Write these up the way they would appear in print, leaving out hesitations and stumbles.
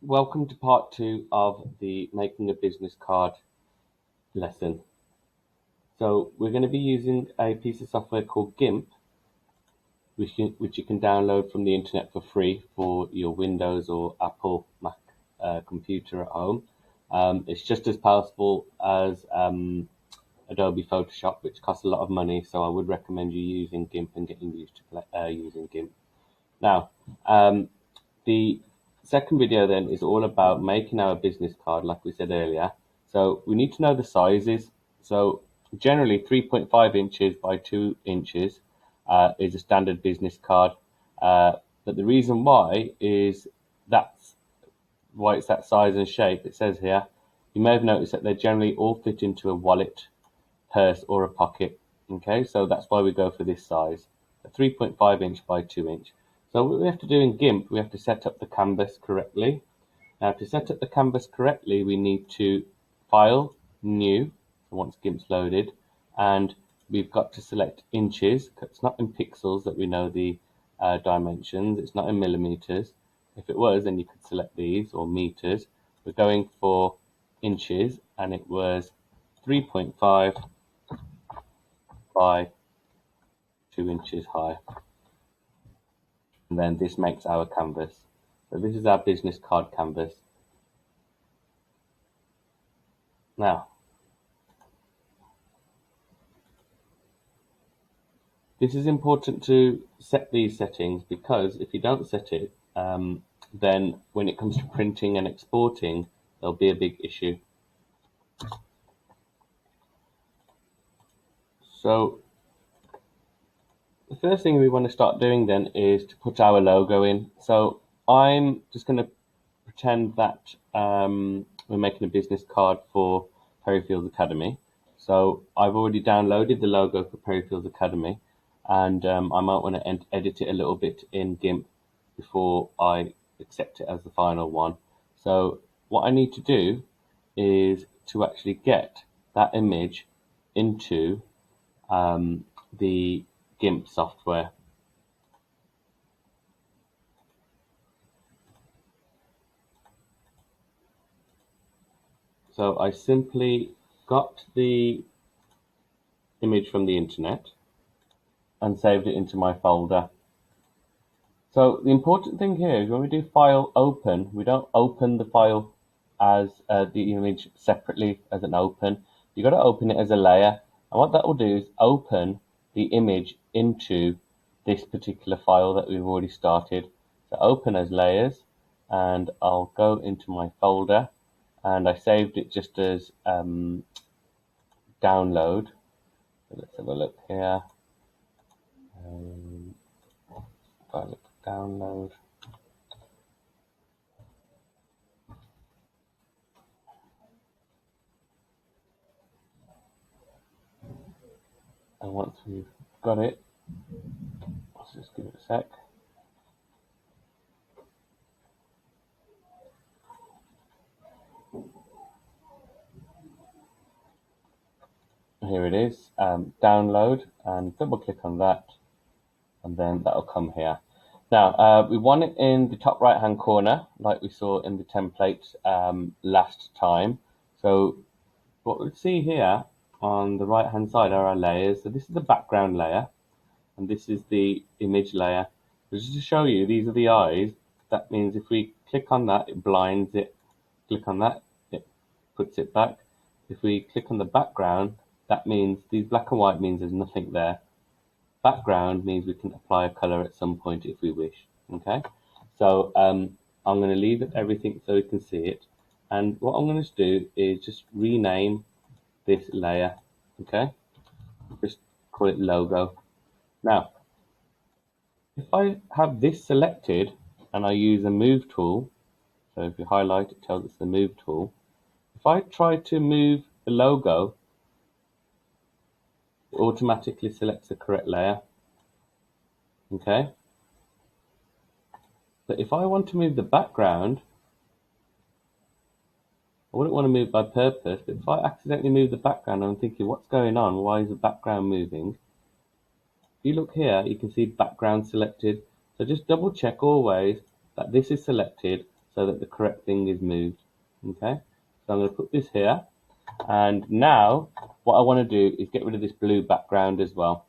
Welcome to part 2 of the making a business card lesson. So we're going to be using a piece of software called GIMP, which you can download from the internet for free for your Windows or Apple Mac computer at home. It's just as powerful as Adobe Photoshop, which costs a lot of money, so I would recommend you using GIMP and getting used to using GIMP. Now, the second video then is all about making our business card, like we said earlier. So we need to know the sizes. So generally 3.5 inches by 2 inches is a standard business card. But the reason why is that's why it's that size and shape. It says here, you may have noticed that they generally all fit into a wallet, purse or a pocket. Okay, so that's why we go for this size, a 3.5 inch by 2 inch. So what we have to do in GIMP, we have to set up the canvas correctly. Now to set up the canvas correctly, we need to File, New, once GIMP's loaded, and we've got to select inches. It's not in pixels that we know the dimensions, it's not in millimeters. If it was, then you could select these, or meters. We're going for inches, and it was 3.5 by 2 inches high. And then this makes our canvas. So this is our business card canvas. Now, this is important to set these settings, because if you don't set it, then when it comes to printing and exporting, there'll be a big issue. So the first thing we want to start doing then is to put our logo in. So I'm just going to pretend that we're making a business card for Perryfields Academy. So I've already downloaded the logo for Perryfields Academy, and I might want to edit it a little bit in GIMP before I accept it as the final one. So what I need to do is to actually get that image into the GIMP software. So I simply got the image from the internet and saved it into my folder. So the important thing here is when we do File Open, we don't open the file as the image separately as an open. You've got to open it as a layer. And what that will do is open the image into this particular file that we've already started. So open as layers, and I'll go into my folder, and I saved it just as download. So let's have a look here. If I look download. And once we've got it, let's just give it a sec. Here it is, download, and double click on that, and then that'll come here. Now we want it in the top right hand corner like we saw in the template last time. So what we'll see here on the right hand side are our layers. So this is the background layer, and this is the image layer. So just to show you, these are the eyes. That means if we click on that, it blinds it. Click on that, it puts it back. If we click on the background, that means these black and white means there's nothing there. Background means we can apply a color at some point if we wish. Okay, so I'm going to leave everything so we can see it, and what I'm going to do is just rename this layer. Okay, just call it logo. Now if I have this selected and I use a move tool, so if you highlight, it tells us the move tool. If I try to move the logo, it automatically selects the correct layer. Okay, but if I want to move the background, I wouldn't want to move by purpose, but if I accidentally move the background, I'm thinking, what's going on? Why is the background moving? If you look here, you can see background selected. So just double check always that this is selected so that the correct thing is moved. Okay, so I'm going to put this here, and now what I want to do is get rid of this blue background as well.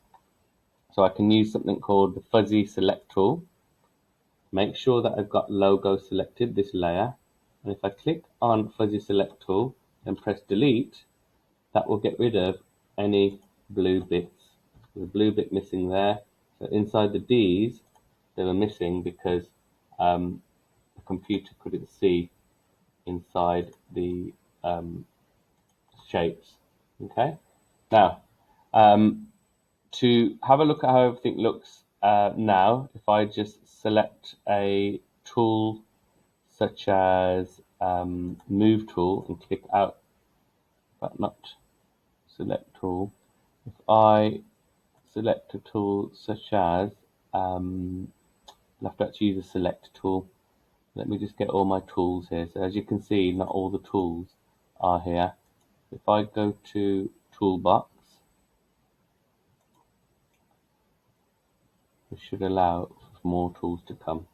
So I can use something called the fuzzy select tool. Make sure that I've got logo selected, this layer, and if I click on fuzzy select tool and press delete, that will get rid of any blue bits. There's a blue bit missing there. So inside the D's, they were missing because the computer couldn't see inside the shapes. Okay. Now, to have a look at how everything looks now, if I just select a tool such as move tool and click out, but not select tool. If I select a tool such as, I'll have to actually use a select tool. Let me just get all my tools here. So as you can see, not all the tools are here. If I go to toolbox, it should allow for more tools to come.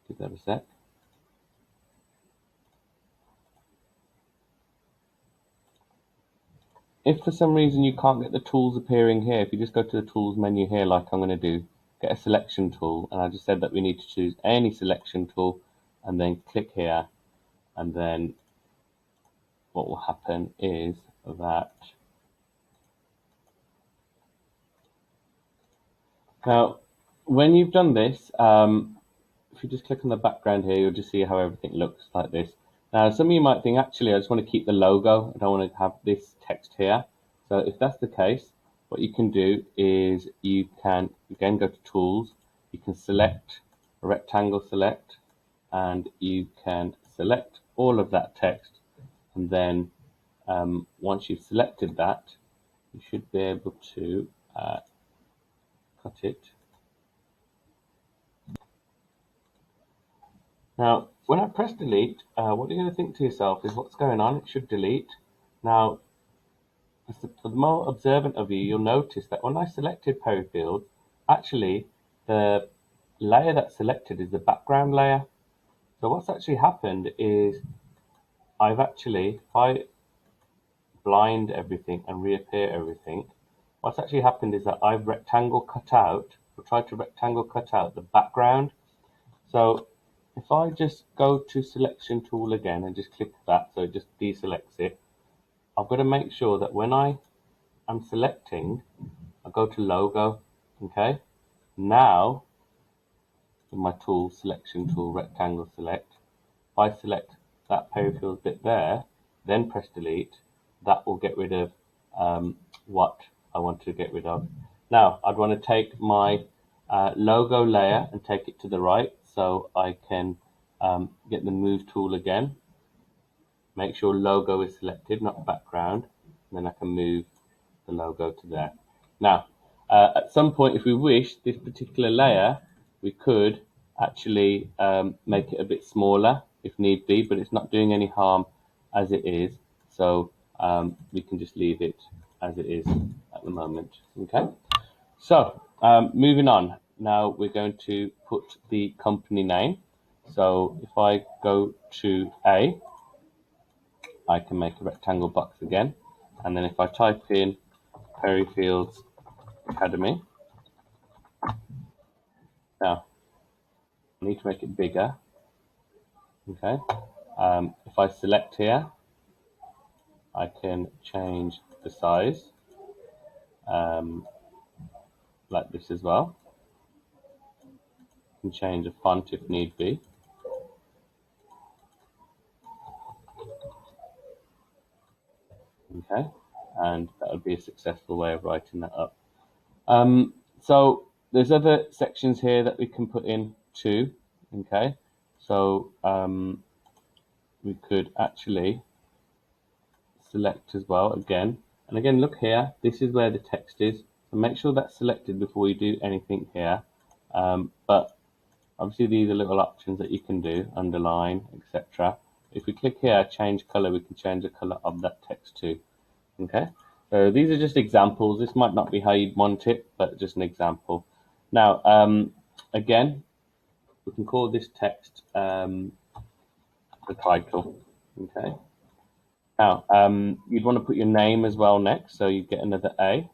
Give that a sec. If for some reason you can't get the tools appearing here, if you just go to the tools menu here like I'm going to do, get a selection tool, and I just said that we need to choose any selection tool and then click here, and then what will happen is that now when you've done this, if you just click on the background here, you'll just see how everything looks like this. Now, some of you might think, actually, I just want to keep the logo. I don't want to have this text here. So if that's the case, what you can do is you can, again, go to Tools. You can select a rectangle select, and you can select all of that text. And then once you've selected that, you should be able to cut it. Now, when I press delete, what you're going to think to yourself is, what's going on? It should delete. Now, for the more observant of you, you'll notice that when I selected Perryfield, actually the layer that's selected is the background layer. So what's actually happened is I've actually, if I blind everything and reappear everything, what's actually happened is that I've rectangle cut out, or tried to rectangle cut out the background. So if I just go to selection tool again and just click that, so it just deselects it, I've got to make sure that when I'm selecting, I go to logo, okay? Now, in my tool, selection tool, rectangle select, if I select that Perryfield bit there, then press delete, that will get rid of what I want to get rid of. Now, I'd want to take my logo layer and take it to the right, so I can get the move tool again. Make sure logo is selected, not background, and then I can move the logo to there. Now, at some point, if we wish, this particular layer, we could actually make it a bit smaller if need be, but it's not doing any harm as it is. So we can just leave it as it is at the moment. Okay. So moving on. Now we're going to put the company name. So if I go to A, I can make a rectangle box again. And then if I type in Perryfields Academy, now I need to make it bigger. Okay. If I select here, I can change the size like this as well. I can change the font if need be. Okay, and that would be a successful way of writing that up. So there's other sections here that we can put in too. Okay, so we could actually select as well again, and again, look here, this is where the text is, so make sure that's selected before you do anything here. But obviously these are little options that you can do, underline, etc. If we click here, change color, we can change the color of that text too. Okay, so these are just examples. This might not be how you'd want it, but just an example. Now, again, we can call this text the title. Okay. Now, you'd want to put your name as well next, so you get another A.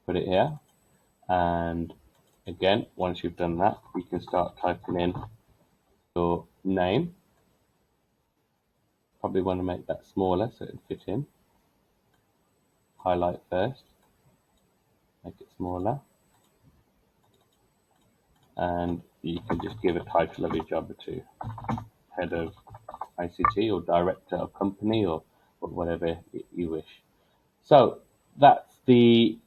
Put it here, and again, once you've done that, you can start typing in your name. Probably want to make that smaller so it fit in. Highlight first, make it smaller, and you can just give a title of your job to head of ICT or director of company or whatever you wish. So that's the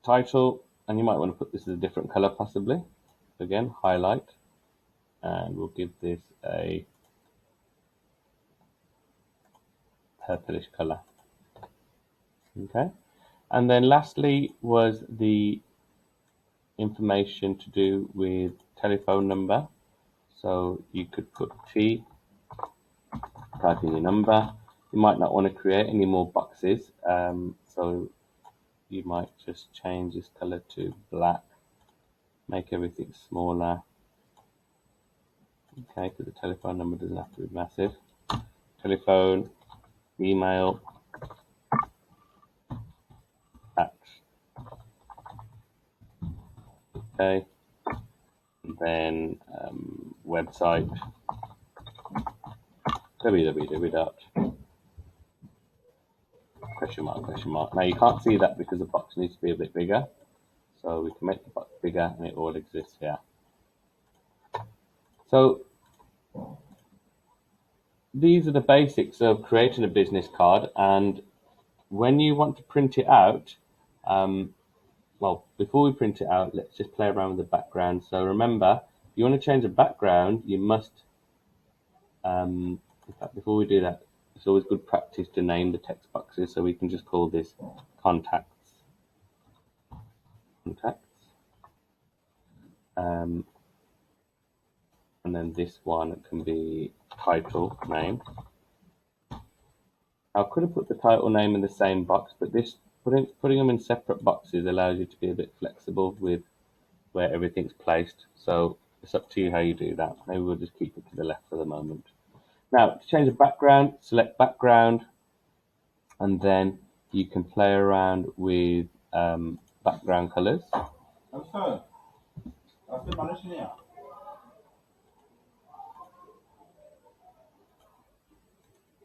title, and you might want to put this as a different color possibly. Again, highlight, and we'll give this a purplish color. Okay, and then lastly was the information to do with telephone number. So you could put T, type in your number. You might not want to create any more boxes, so you might just change this color to black, make everything smaller. Okay, because the telephone number doesn't have to be massive. Telephone, email, at. Okay, and then website, www. Question mark, question mark. Now you can't see that because the box needs to be a bit bigger, so we can make the box bigger and it all exists here. So these are the basics of creating a business card, and when you want to print it out, well, before we print it out, let's just play around with the background. So remember, if you want to change the background, you must, in fact, before we do that, it's always good practice to name the text boxes, so we can just call this contacts. And then this one can be title name. I could have put the title name in the same box, but this putting them in separate boxes allows you to be a bit flexible with where everything's placed. So it's up to you how you do that. Maybe we'll just keep it to the left for the moment. Now, to change the background, select background, and then you can play around with background colors.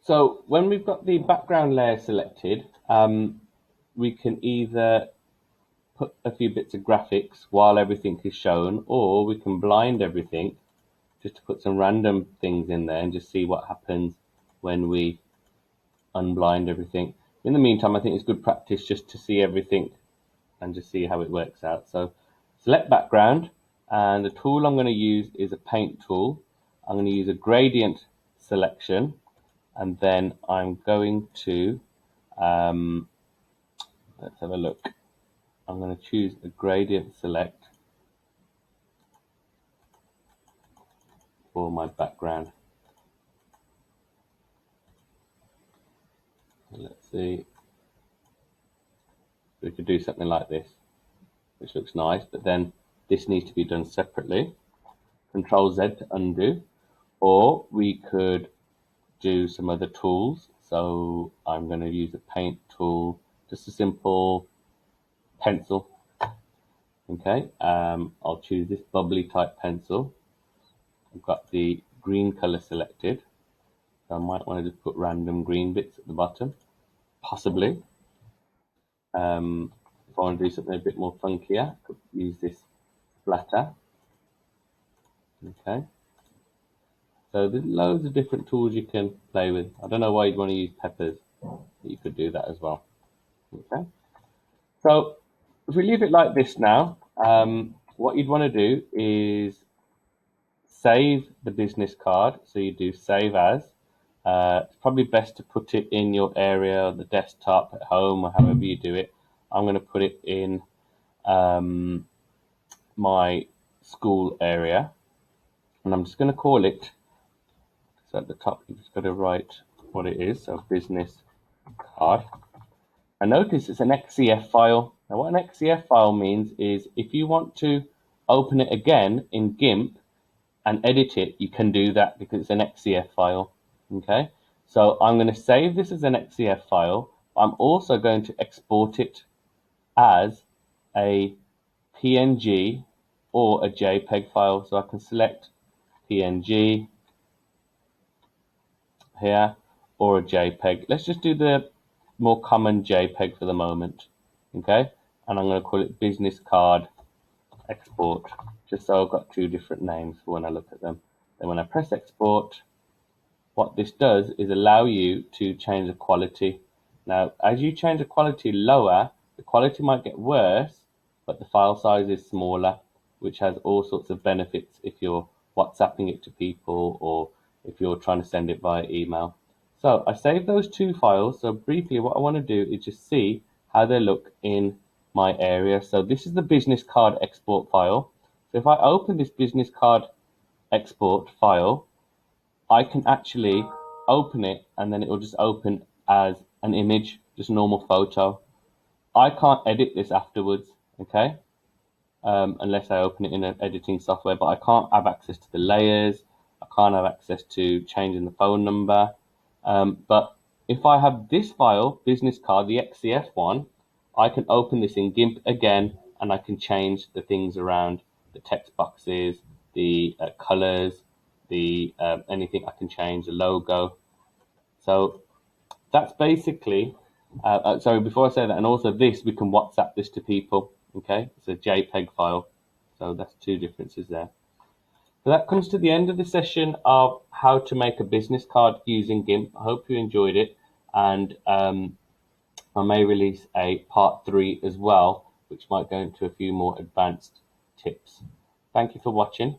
So when we've got the background layer selected, we can either put a few bits of graphics while everything is shown, or we can blind everything just to put some random things in there and just see what happens when we unblind everything. In the meantime, I think it's good practice just to see everything and just see how it works out. So select background, and the tool I'm going to use is a paint tool. I'm going to use a gradient selection, and then I'm going to, let's have a look. I'm going to choose a gradient select for my background. Let's see. We could do something like this, which looks nice, but then this needs to be done separately. Control Z to undo, or we could do some other tools. So I'm going to use a paint tool, just a simple pencil. Okay, I'll choose this bubbly type pencil. I've got the green color selected, so I might want to just put random green bits at the bottom, possibly. If I want to do something a bit more funkier, I could use this splatter. Okay, so there's loads of different tools you can play with. I don't know why you'd want to use peppers, but you could do that as well. Okay, so if we leave it like this now, what you'd want to do is save the business card. So you do save as. It's probably best to put it in your area, the desktop at home, or however you do it. I'm going to put it in my school area, and I'm just going to call it, so at the top you've just got to write what it is, so business card. And notice it's an XCF file. Now what an XCF file means is if you want to open it again in GIMP, and edit it, you can do that because it's an XCF file. Okay, so I'm going to save this as an XCF file. I'm also going to export it as a PNG or a JPEG file. So I can select PNG here or a JPEG. Let's just do the more common JPEG for the moment. Okay, and I'm going to call it business card export, just so I've got two different names for when I look at them. Then when I press export, what this does is allow you to change the quality. Now, as you change the quality lower, the quality might get worse, but the file size is smaller, which has all sorts of benefits if you're WhatsApping it to people or if you're trying to send it via email. So I saved those two files. So briefly, what I want to do is just see how they look in my area. So this is the business card export file. So if I open this business card export file, I can actually open it and then it will just open as an image, just a normal photo. I can't edit this afterwards, okay? Unless I open it in an editing software, but I can't have access to the layers. I can't have access to changing the phone number. But if I have this file, business card, the XCF one, I can open this in GIMP again and I can change the things around the text boxes, the colors, the anything I can change, the logo. So that's basically, sorry, before I say that, and also this, we can WhatsApp this to people, okay? It's a JPEG file. So that's two differences there. So that comes to the end of the session of how to make a business card using GIMP. I hope you enjoyed it. And I may release a part 3 as well, which might go into a few more advanced tips. Thank you for watching.